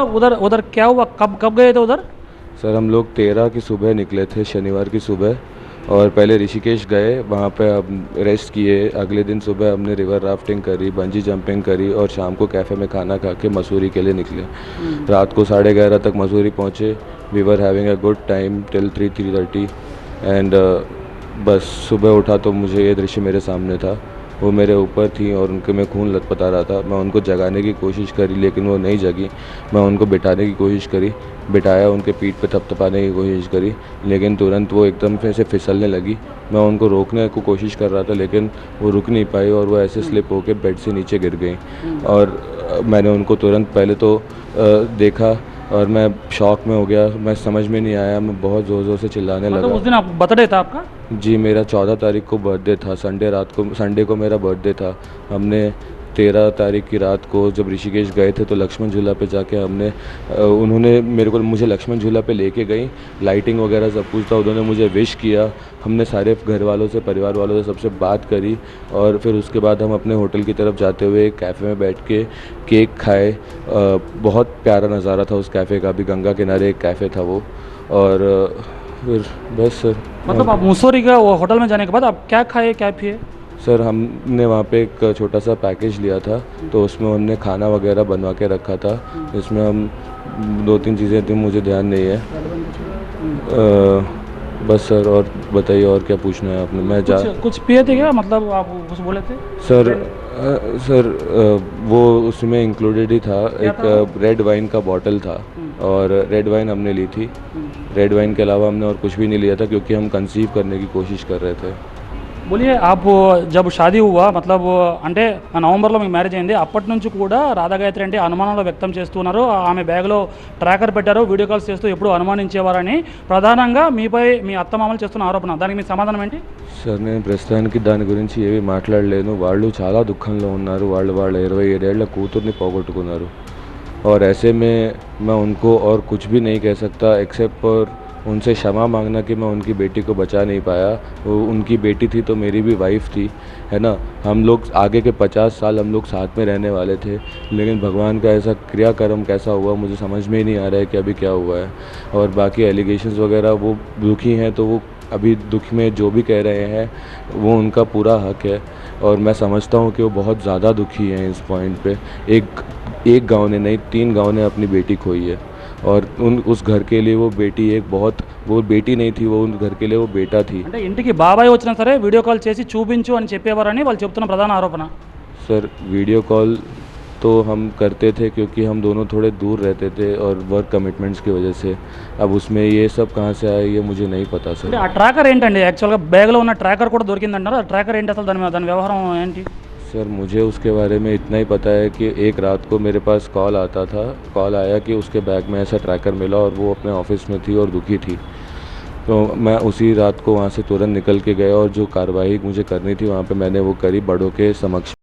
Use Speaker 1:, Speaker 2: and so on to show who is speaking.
Speaker 1: उधर उधर क्या हुआ, कब कब गए थे उधर?
Speaker 2: सर हम लोग 13 की सुबह निकले थे, शनिवार की सुबह। और पहले ऋषिकेश गए, वहाँ पे हम रेस्ट किए। अगले दिन सुबह हमने रिवर राफ्टिंग करी, बंजी जंपिंग करी और शाम को कैफ़े में खाना खा के मसूरी के लिए निकले। रात को 11:30 तक मसूरी पहुँचे। We were having a good time till 3:30 and बस सुबह उठा तो मुझे ये दृश्य मेरे सामने था। वो मेरे ऊपर थी और उनके में खून लथपथा रहा था। मैं उनको जगाने की कोशिश करी लेकिन वो नहीं जगी। मैं उनको बिठाने की कोशिश करी, बिठाया, उनके पीठ पे थपथपाने की कोशिश करी, लेकिन तुरंत वो एकदम से फिसलने लगी। मैं उनको रोकने को कोशिश कर रहा था लेकिन वो रुक नहीं पाई और वो ऐसे स्लिप होकर बेड से नीचे गिर गई। और मैंने उनको तुरंत पहले तो देखा और मैं शॉक में हो गया। मैं समझ में नहीं आया, मैं बहुत ज़ोर ज़ोर से चिल्लाने
Speaker 1: मतलब
Speaker 2: लगा।
Speaker 1: उस दिन आप बर्थडे था आपका?
Speaker 2: जी, मेरा 14 तारीख को बर्थडे था। संडे को मेरा बर्थडे था। हमने 13 तारीख की रात को जब ऋषिकेश गए थे तो लक्ष्मण झूला पे जाके उन्होंने मुझे लक्ष्मण झूला पे लेके गई। लाइटिंग वगैरह सब कुछ था, उन्होंने मुझे विश किया। हमने सारे घर वालों से, परिवार वालों से, सबसे बात करी और फिर उसके बाद हम अपने होटल की तरफ जाते हुए एक कैफ़े में बैठ के केक खाए। बहुत प्यारा नज़ारा था उस कैफ़े का भी, गंगा किनारे एक कैफ़े था वो। और फिर बस सर।
Speaker 1: मतलब आप मुसौरी का वो होटल में जाने के बाद आप क्या खाए, क्या पिए?
Speaker 2: सर हमने वहाँ पे एक छोटा सा पैकेज लिया था तो उसमें हमने खाना वगैरह बनवा के रखा था। इसमें हम 2-3 चीज़ें थी, मुझे ध्यान नहीं है। बस सर, और बताइए और क्या पूछना है आपने? मैं जा
Speaker 1: कुछ कुछ पिए थे क्या, मतलब आप कुछ बोले थे?
Speaker 2: सर वो उसमें इंक्लूडेड ही था।
Speaker 1: क्या
Speaker 2: एक
Speaker 1: था वो?
Speaker 2: रेड वाइन का बॉटल था और रेड वाइन हमने ली थी। रेड वाइन के अलावा हमने और कुछ भी नहीं लिया था क्योंकि हम कंसीव करने की कोशिश कर रहे थे।
Speaker 1: बोलिए, आप जब शादी हुआ, मतलब అంటే నవంబర్లో మీకు మ్యారేజ్ అయింది, అప్పటి నుంచి కూడా రాధా గాయత్రి అంటే అనుమానాలు వ్యక్తం చేస్తున్నారు. ఆమె బ్యాగ్లో ట్రాకర్ పెట్టారు, వీడియో కాల్స్ చేస్తూ ఎప్పుడు అనుమానించేవారని ప్రధానంగా మీపై మీ అత్తమామలు చేస్తున్న ఆరోపణ. దానికి మీ సమాధానం ఏంటి?
Speaker 2: సార్ నేను ప్రస్తుతానికి దాని గురించి ఏమీ మాట్లాడలేను. వాళ్ళు చాలా దుఃఖంలో ఉన్నారు. వాళ్ళ 27 ఏళ్ల కూతుర్ని పోగొట్టుకున్నారు और ऐसे में मैं उनको और कुछ भी नहीं कह सकता एक्सेप्ट फॉर उनसे क्षमा मांगना कि मैं उनकी बेटी को बचा नहीं पाया। वो उनकी बेटी थी तो मेरी भी वाइफ थी, है ना। हम लोग आगे के 50 साल हम लोग साथ में रहने वाले थे, लेकिन भगवान का ऐसा क्रियाक्रम कैसा हुआ मुझे समझ में ही नहीं आ रहा है कि अभी क्या हुआ है। और बाकी एलिगेशंस वगैरह, वो दुखी हैं तो वो अभी दुख में जो भी कह रहे हैं वो उनका पूरा हक है और मैं समझता हूँ कि वो बहुत ज़्यादा दुखी हैं इस पॉइंट पे। एक गांव ने नहीं, 3 गांव ने अपनी बेटी खोई है और उस घर के लिए वो बेटी नहीं थी, वो उन घर के लिए वो बेटा थी।
Speaker 1: అంటే ఇంటికి బాబాయ్ వచ్చినా సరే వీడియో కాల్ చేసి చూపించు అని చెప్పేవారని వాళ్ళు చెప్తున్న ప్రధాన ఆరోపణ.
Speaker 2: सर वीडियो कॉल तो हम करते थे क्योंकि हम दोनों थोड़े दूर रहते थे और वर्क कमिटमेंट्स की वजह से। अब उसमें ये सब कहाँ से आया ये मुझे नहीं पता
Speaker 1: అంటే
Speaker 2: सर।
Speaker 1: ఆ ట్రాకర్ ఏంటండి? యాక్చువల్‌గా బ్యాగ్‌లో ఉన్న ట్రాకర్ కూడా దొరికిందంటారు. ఆ ట్రాకర్ ఏంటి అసలు? దాని వ్యవహారం ఏంటి?
Speaker 2: सर मुझे उसके बारे में इतना ही पता है कि एक रात को मेरे पास कॉल आया कि उसके बैग में ऐसा ट्रैकर मिला और वो अपने ऑफिस में थी और दुखी थी। तो मैं उसी रात को वहाँ से तुरंत निकल के गया और जो कार्रवाई मुझे करनी थी वहाँ पे मैंने वो करी बड़ों के समक्ष।